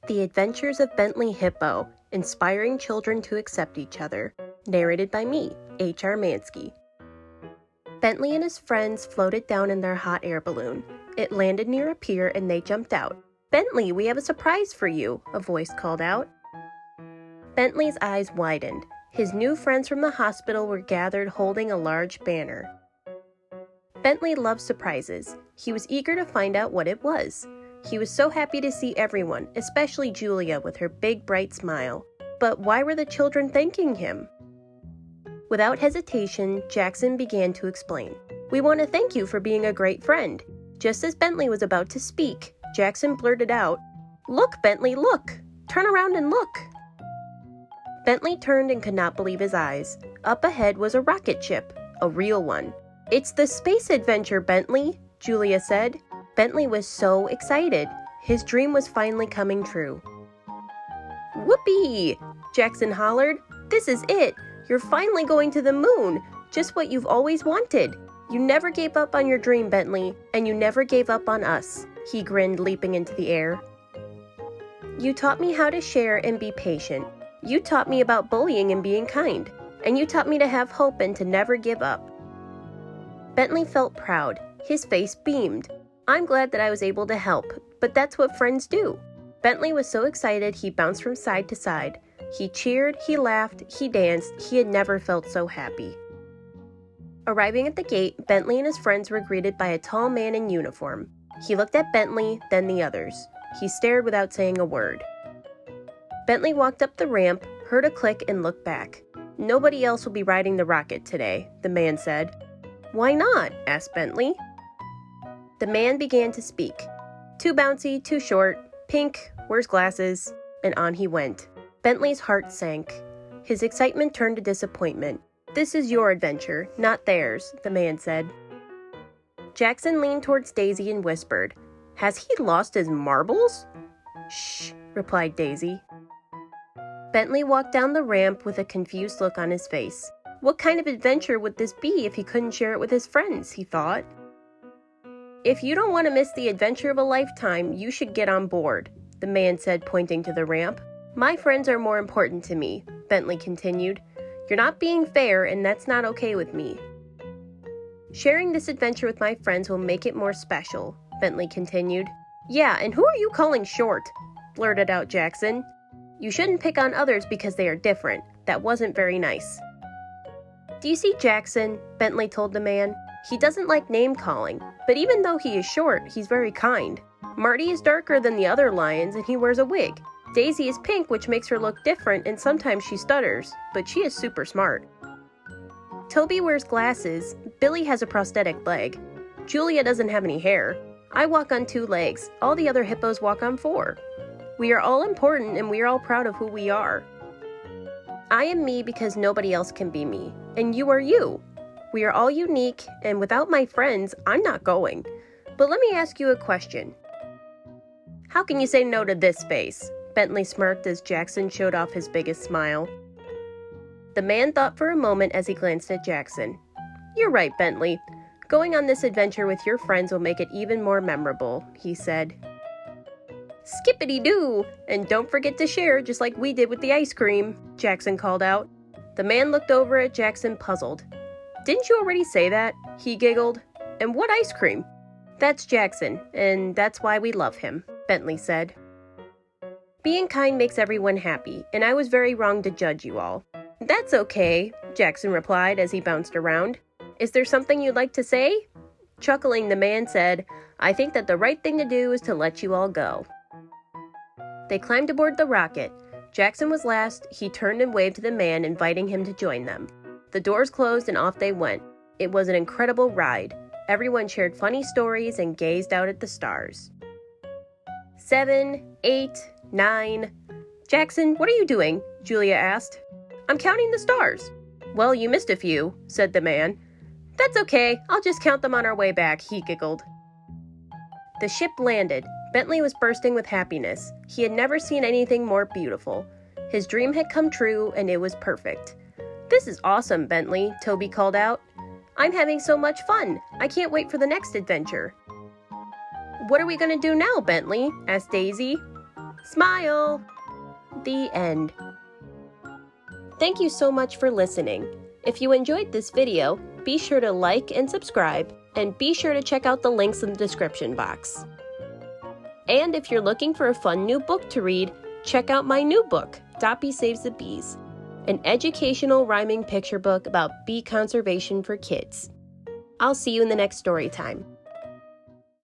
The Adventures of Bentley Hippo, Inspiring Children to Accept Each Other, narrated by me, H.R. Mansky. Bentley and his friends floated down in their hot air balloon. It landed near a pier and they jumped out. "Bentley, we have a surprise for you," a voice called out. Bentley's eyes widened. His new friends from the hospital were gathered holding a large banner. Bentley loved surprises. He was eager to find out what it was. He was so happy to see everyone, especially Julia with her big bright smile. But why were the children thanking him? Without hesitation, Jackson began to explain. "We want to thank you for being a great friend." Just as Bentley was about to speak, Jackson blurted out, "Look, Bentley, look! Turn around and look!" Bentley turned and could not believe his eyes. Up ahead was a rocket ship, a real one. "It's the space adventure, Bentley," Julia said. Bentley was so excited. His dream was finally coming true. "Whoopee!" Jackson hollered. "This is it! You're finally going to the moon! Just what you've always wanted! You never gave up on your dream, Bentley, and you never gave up on us," he grinned, leaping into the air. "You taught me how to share and be patient. You taught me about bullying and being kind. And you taught me to have hope and to never give up." Bentley felt proud. His face beamed. "I'm glad that I was able to help, but that's what friends do." Bentley was so excited he bounced from side to side. He cheered, he laughed, he danced. He had never felt so happy. Arriving at the gate, Bentley and his friends were greeted by a tall man in uniform. He looked at Bentley, then the others. He stared without saying a word. Bentley walked up the ramp, heard a click, and looked back. "Nobody else will be riding the rocket today," the man said. "Why not?" asked Bentley. The man began to speak. "Too bouncy, too short, pink, wears glasses," and on he went. Bentley's heart sank. His excitement turned to disappointment. "This is your adventure, not theirs," the man said. Jackson leaned towards Daisy and whispered, "Has he lost his marbles?" "Shh," replied Daisy. Bentley walked down the ramp with a confused look on his face. What kind of adventure would this be if he couldn't share it with his friends, he thought. "If you don't want to miss the adventure of a lifetime, you should get on board," the man said, pointing to the ramp. "My friends are more important to me," Bentley continued. "You're not being fair, and that's not okay with me." "Sharing this adventure with my friends will make it more special," Bentley continued. "Yeah, and who are you calling short?" blurted out Jackson. "You shouldn't pick on others because they are different. That wasn't very nice." "Do you see Jackson?" Bentley told the man. "He doesn't like name-calling, but even though he is short, he's very kind. Marty is darker than the other lions, and he wears a wig. Daisy is pink, which makes her look different, and sometimes she stutters, but she is super smart. Toby wears glasses. Billy has a prosthetic leg. Julia doesn't have any hair. I walk on 2 legs. All the other hippos walk on 4. We are all important, and we are all proud of who we are. I am me because nobody else can be me, and you are you. We are all unique, and without my friends, I'm not going. But let me ask you a question. How can you say no to this face?" Bentley smirked as Jackson showed off his biggest smile. The man thought for a moment as he glanced at Jackson. "You're right, Bentley. Going on this adventure with your friends will make it even more memorable," he said. "Skippity-doo! And don't forget to share just like we did with the ice cream," Jackson called out. The man looked over at Jackson puzzled. "Didn't you already say that?" he giggled. "And what ice cream?" "That's Jackson, and that's why we love him," Bentley said. "Being kind makes everyone happy, and I was very wrong to judge you all." "That's okay," Jackson replied as he bounced around. "Is there something you'd like to say?" Chuckling, the man said, "I think that the right thing to do is to let you all go." They climbed aboard the rocket. Jackson was last. He turned and waved to the man, inviting him to join them. The doors closed and off they went. It was an incredible ride. Everyone shared funny stories and gazed out at the stars. 7, 8, 9. "Jackson, what are you doing?" Julia asked. "I'm counting the stars." "Well, you missed a few," said the man. "That's okay. I'll just count them on our way back," he giggled. The ship landed. Bentley was bursting with happiness. He had never seen anything more beautiful. His dream had come true, and it was perfect. "This is awesome, Bentley," Toby called out. "I'm having so much fun. I can't wait for the next adventure." "What are we going to do now, Bentley?" asked Daisy. Smile! The end. Thank you so much for listening. If you enjoyed this video, be sure to like and subscribe, and be sure to check out the links in the description box. And if you're looking for a fun new book to read, check out my new book, Doppy Saves the Bees, an educational rhyming picture book about bee conservation for kids. I'll see you in the next story time.